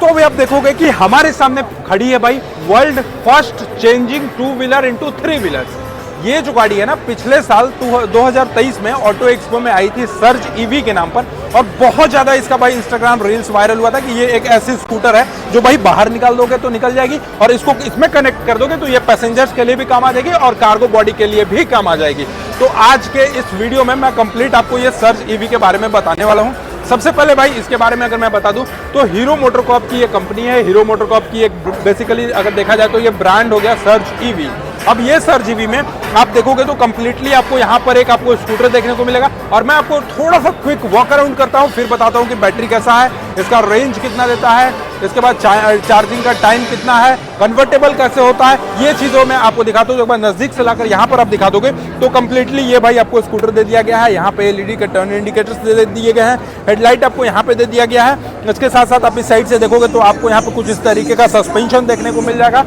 तो अभी आप देखोगे कि हमारे सामने खड़ी है भाई world first changing two wheeler into three wheelers. ये जो गाड़ी है ना पिछले साल 2023 में ऑटो एक्सपो में आई थी सर्ज ईवी के नाम पर, और बहुत ज्यादा इसका भाई इंस्टाग्राम रील्स वायरल हुआ था कि ये एक ऐसी स्कूटर है जो भाई बाहर निकाल दोगे तो निकल जाएगी, और इसको इसमें कनेक्ट कर दोगे तो ये पैसेंजर्स के लिए भी काम आ जाएगी और कार्गो बॉडी के लिए भी काम आ जाएगी। तो आज के इस वीडियो में मैं कंप्लीट आपको ये सर्ज ईवी के बारे में बताने वाला हूँ। सबसे पहले भाई इसके बारे में अगर मैं बता दूं तो हीरो मोटोकॉर्प की ये कंपनी है। हीरो मोटोकॉर्प की एक बेसिकली अगर देखा जाए तो ये ब्रांड हो गया सर्ज ईवी। अब ये सर्ज ईवी में आप देखोगे तो कंप्लीटली आपको यहाँ पर एक आपको स्कूटर देखने को मिलेगा, और मैं आपको थोड़ा सा क्विक वॉक अराउंड करता हूँ, फिर बताता हूँ कि बैटरी कैसा है, इसका रेंज कितना देता है, इसके बाद चार्जिंग का टाइम कितना है, कन्वर्टेबल कैसे होता है, ये चीज़ों में आपको दिखाता हूँ। एक बार नजदीक से लाकर यहाँ पर आप दिखा दोगे तो कंप्लीटली ये भाई आपको स्कूटर दे दिया गया है। यहाँ पे एलईडी के टर्न इंडिकेटर्स दे दिए गए हैं, हेडलाइट आपको यहाँ पे दे दिया गया है। इसके साथ साथ आप इस साइड से देखोगे तो आपको यहाँ पे कुछ इस तरीके का सस्पेंशन देखने को मिल जाएगा।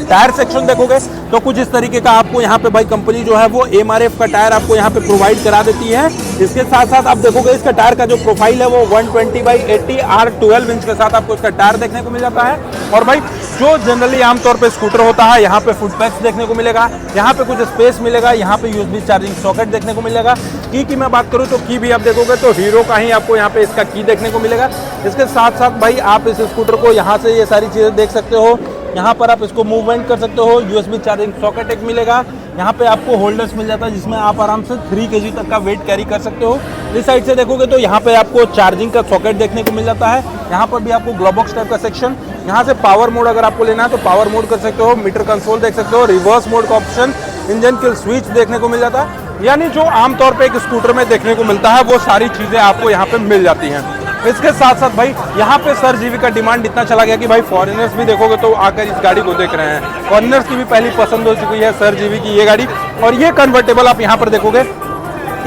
टायर सेक्शन देखोगे तो कुछ इस तरीके का आपको यहाँ पे भाई कंपनी जो है वो एमआरएफ का टायर आपको यहाँ पे प्रोवाइड करा देती है। इसके साथ साथ आप देखोगे इसका टायर का जो प्रोफाइल है वो 120/80 R12 इंच के साथ आपको इसका टायर देखने को मिल जाता है। और भाई जो जनरली आमतौर पे स्कूटर होता है, यहाँ पे फुटपैक्स देखने को मिलेगा, यहाँ पे कुछ स्पेस मिलेगा, यहाँ पे यूएसबी चार्जिंग सॉकेट देखने को मिलेगा। की मैं बात करूँ तो की भी आप देखोगे तो हीरो का ही आपको यहाँ पे इसका की देखने को मिलेगा। इसके साथ साथ भाई आप इस स्कूटर को यहाँ से ये सारी चीज़ें देख सकते हो। यहाँ पर आप इसको मूवमेंट कर सकते हो, यूएसबी चार्जिंग सॉकेट एक मिलेगा, यहाँ पे आपको होल्डर्स मिल जाता है जिसमें आप आराम से 3 kg तक का वेट कैरी कर सकते हो। इस साइड से देखोगे तो यहाँ पे आपको चार्जिंग का सॉकेट देखने को मिल जाता है। यहाँ पर भी आपको ग्लोव बॉक्स टाइप का सेक्शन, यहाँ से पावर मोड अगर आपको लेना है तो पावर मोड कर सकते हो, मीटर कंसोल देख सकते हो, रिवर्स मोड का ऑप्शन, इंजन किल स्विच देखने को मिल जाता है। यानी जो आमतौर पर एक स्कूटर में देखने को मिलता है वो सारी चीज़ें आपको यहाँ पे मिल जाती हैं। इसके साथ साथ भाई यहाँ पे सर्ज ईवी का डिमांड इतना चला गया कि भाई फॉरेनर्स भी देखोगे तो आकर इस गाड़ी को देख रहे हैं। फॉरेनर्स की भी पहली पसंद हो चुकी है सर्ज ईवी की ये गाड़ी। और ये कन्वर्टेबल आप यहाँ पर देखोगे,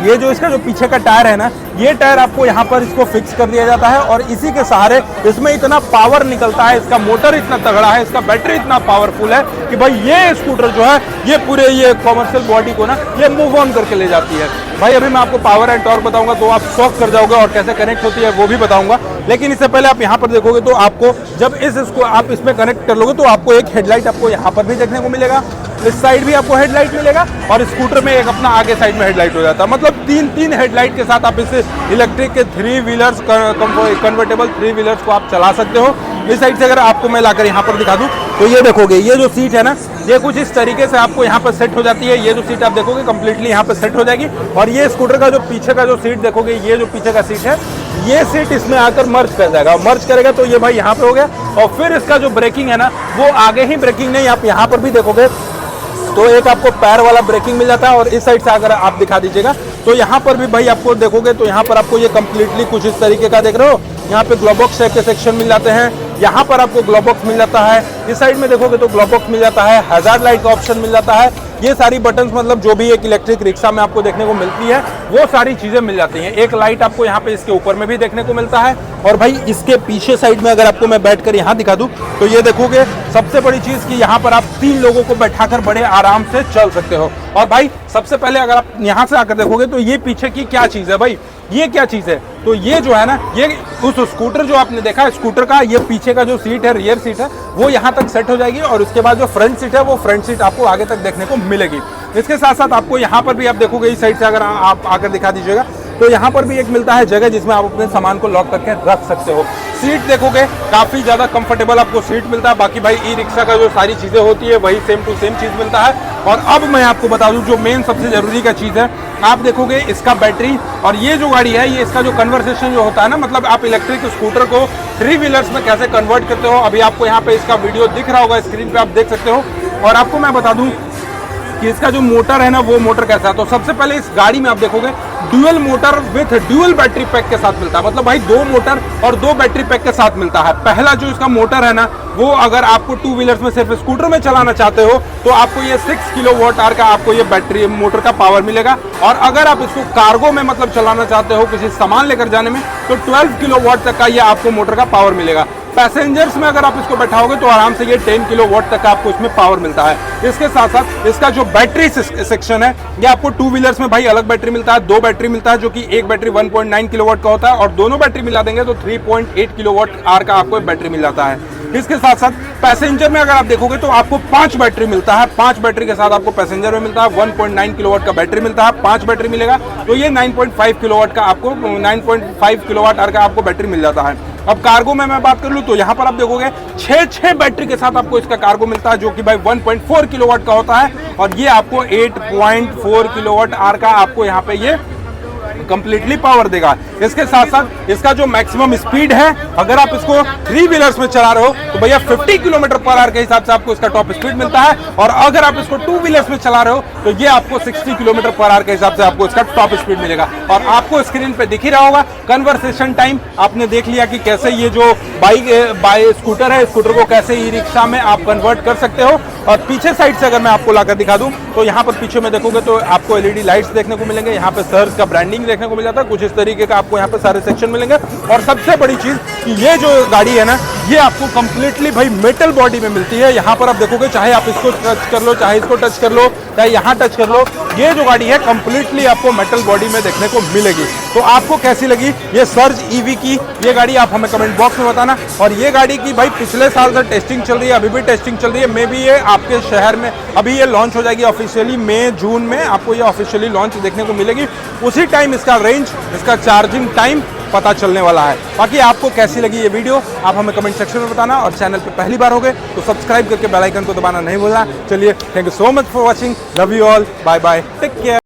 ये जो इसका जो पीछे का टायर है ना, ये टायर आपको यहाँ पर इसको फिक्स कर दिया जाता है, और इसी के सहारे इसमें इतना पावर निकलता है, इसका मोटर इतना तगड़ा है, इसका बैटरी इतना पावरफुल है कि भाई ये स्कूटर जो है ये पूरे ये कॉमर्शियल बॉडी को ना ये मूव ऑन करके ले जाती है। भाई अभी मैं आपको पावर एंड टॉर्क बताऊंगा तो आप शॉक कर जाओगे, और कैसे कनेक्ट होती है वो भी बताऊंगा। लेकिन इससे पहले आप यहाँ पर देखोगे तो आपको जब इसको आप इसमें कनेक्ट कर लोगे तो आपको एक हेडलाइट आपको यहाँ पर भी देखने को मिलेगा, इस साइड भी आपको हेडलाइट मिलेगा, और स्कूटर में एक अपना आगे साइड में हेडलाइट हो जाता है। मतलब तीन हेडलाइट के साथ आप इस इलेक्ट्रिक के 3 व्हीलर्स कन्वर्टेबल 3 व्हीलर्स को आप चला सकते हो। इस साइड से अगर आपको मैं लाकर यहाँ पर दिखा दूँ तो ये देखोगे ये जो सीट है ना ये कुछ इस तरीके से आपको यहाँ पर सेट हो जाती है। ये जो सीट आप देखोगे कंप्लीटली यहाँ पर सेट हो जाएगी, और ये स्कूटर का जो पीछे का जो सीट देखोगे, ये जो पीछे का सीट है ये सीट इसमें आकर मर्ज कर जाएगा। मर्ज करेगा तो ये भाई यहाँ पे हो गया। और फिर इसका जो ब्रेकिंग है ना वो आगे ही ब्रेकिंग नहीं, आप यहाँ पर भी देखोगे तो एक आपको पैर वाला ब्रेकिंग मिल जाता है। और इस साइड से अगर आप दिखा दीजिएगा तो यहाँ पर भी भाई आपको देखोगे तो यहाँ पर आपको ये कंप्लीटली कुछ इस तरीके का देख रहे हो, यहाँ पे ग्लोव बॉक्स टाइप के सेक्शन मिल जाते हैं, यहाँ पर आपको ग्लोव बॉक्स मिल जाता है, इस साइड में देखोगे तो ग्लोव बॉक्स मिल जाता है, हैजार्ड लाइट का ऑप्शन मिल जाता है। ये सारी बटन्स मतलब जो भी एक इलेक्ट्रिक रिक्शा में आपको देखने को मिलती है वो सारी चीजें मिल जाती हैं। एक लाइट आपको यहाँ पे इसके ऊपर में भी देखने को मिलता है। और भाई इसके पीछे साइड में अगर आपको मैं बैठकर यहाँ दिखा दूं तो ये देखोगे सबसे बड़ी चीज कि यहाँ पर आप 3 लोगों को बैठाकर बड़े आराम से चल सकते हो। और भाई सबसे पहले अगर आप यहाँ से आकर देखोगे तो ये पीछे की क्या चीज है भाई, ये क्या चीज है, तो ये जो है ना ये उस स्कूटर जो आपने देखा स्कूटर का ये पीछे का जो सीट है रियर सीट है वो यहाँ तक सेट हो जाएगी, और उसके बाद जो फ्रंट सीट है वो फ्रंट सीट आपको आगे तक देखने को मिलेगी। इसके साथ साथ आपको यहाँ पर भी आप देखोगे इस साइड से अगर आप आकर दिखा दीजिएगा तो यहाँ पर भी एक मिलता है जगह जिसमें आप अपने सामान को लॉक करके रख सकते हो। सीट देखोगे काफी ज्यादा कंफर्टेबल आपको सीट मिलता है। बाकी भाई ई रिक्शा का जो सारी चीजें होती है वही सेम टू सेम चीज मिलता है। और अब मैं आपको बता दूं जो मेन सबसे जरूरी का चीज है, आप देखोगे इसका बैटरी, और ये जो गाड़ी है ये इसका जो कन्वर्सेशन जो होता है ना, मतलब आप इलेक्ट्रिक स्कूटर को 3 व्हीलर्स में कैसे कन्वर्ट करते हो, अभी आपको यहाँ पे इसका वीडियो दिख रहा होगा स्क्रीन पे, आप देख सकते हो। और आपको मैं बता दूं कि इसका जो मोटर है ना वो मोटर कैसा है, तो सबसे पहले इस गाड़ी में आप देखोगे dual motor with dual battery pack के साथ मिलता है। मतलब भाई 2 मोटर और 2 बैटरी पैक के साथ मिलता है। पहला जो इसका मोटर है ना वो अगर आपको 2 व्हीलर्स में सिर्फ स्कूटर में चलाना चाहते हो तो आपको ये 6 किलोवाट आवर का आपको ये बैटरी मोटर का पावर मिलेगा। और अगर आप इसको कार्गो में मतलब चलाना चाहते हो किसी सामान लेकर जाने में तो 12 किलोवाट तक का ये आपको मोटर का पावर मिलेगा। पैसेंजर्स में अगर आप इसको बैठाओगे तो आराम से ये 10 किलोवाट तक आपको इसमें पावर मिलता है। इसके साथ साथ इसका जो बैटरी सेक्शन है, ये आपको टू व्हीलर्स में भाई अलग बैटरी मिलता है, दो बैटरी मिलता है, जो कि एक बैटरी 1.9 किलोवाट का होता है और दोनों बैटरी मिला देंगे तो 3.8 किलोवाट आवर का आपको बैटरी मिल जाता है। इसके साथ साथ पैसेंजर में अगर आप देखोगे तो आपको 5 बैटरी मिलता है, 5 बैटरी के साथ आपको पैसेंजर में मिलता है 1.9 किलोवाट का बैटरी मिलता है, 5 बैटरी मिलेगा तो ये 9.5 किलोवाट का आपको 9.5 किलोवाट आवर का आपको बैटरी मिल जाता है। अब कार्गो में मैं बात कर लूं तो यहाँ पर आप देखोगे 6 बैटरी के साथ आपको इसका कार्गो मिलता है, जो कि भाई 1.4 किलोवाट का होता है और ये आपको 8.4 किलोवाट आवर का आपको यहाँ पे ये कंप्लीटली पावर देगा। इसके साथ साथ इसका जो मैक्सिमम स्पीड है, अगर आप इसको 3 व्हीलर्स में चला रहे हो तो भैया 50 किलोमीटर पर आवर के हिसाब से आपको इसका टॉप स्पीड मिलता है और अगर आप इसको 2 व्हीलर्स में चला रहे हो तो ये आपको 60 किलोमीटर पर आवर के हिसाब से आपको इसका टॉप स्पीड मिलेगा। और आपको स्क्रीन पे दिख ही रहा होगा कन्वर्सेशन टाइम, आपने देख लिया कि कैसे ये जो बाइक स्कूटर है, स्कूटर को कैसे ई रिक्शा में आप कन्वर्ट कर सकते हो। और पीछे साइड से अगर मैं आपको लाकर दिखा दूं तो यहाँ पर पीछे में देखोगे तो आपको एलईडी लाइट्स देखने को मिलेंगे, यहाँ पे सर्च का ब्रांडिंग देखने को मिल जाता है, कुछ इस तरीके का आपको यहाँ पे सारे सेक्शन मिलेंगे। और सबसे बड़ी चीज कि ये जो गाड़ी है ना, ये आपको कंप्लीटली भाई मेटल बॉडी में मिलती है। यहाँ पर आप देखोगे चाहे आप इसको टच कर लो, चाहे इसको टच कर लो, चाहे यहाँ टच कर लो, ये जो गाड़ी है कंप्लीटली आपको मेटल बॉडी में देखने को मिलेगी। तो आपको कैसी लगी ये सर्ज ईवी की ये गाड़ी, आप हमें कमेंट बॉक्स में बताना। और ये गाड़ी की भाई पिछले साल से टेस्टिंग चल रही है, अभी भी टेस्टिंग चल रही है। मे बी ये आपके शहर में अभी ये लॉन्च हो जाएगी ऑफिशियली, मई जून में आपको ये ऑफिशियली लॉन्च देखने को मिलेगी। उसी टाइम इसका रेंज, इसका चार्जिंग टाइम पता चलने वाला है। बाकी आपको कैसी लगी ये वीडियो आप हमें कमेंट सेक्शन में बताना और चैनल पे पहली बार हो गए तो सब्सक्राइब करके बेल आइकन को दबाना नहीं भूलना। चलिए, thank you so much for watching, love you all, bye bye, take care.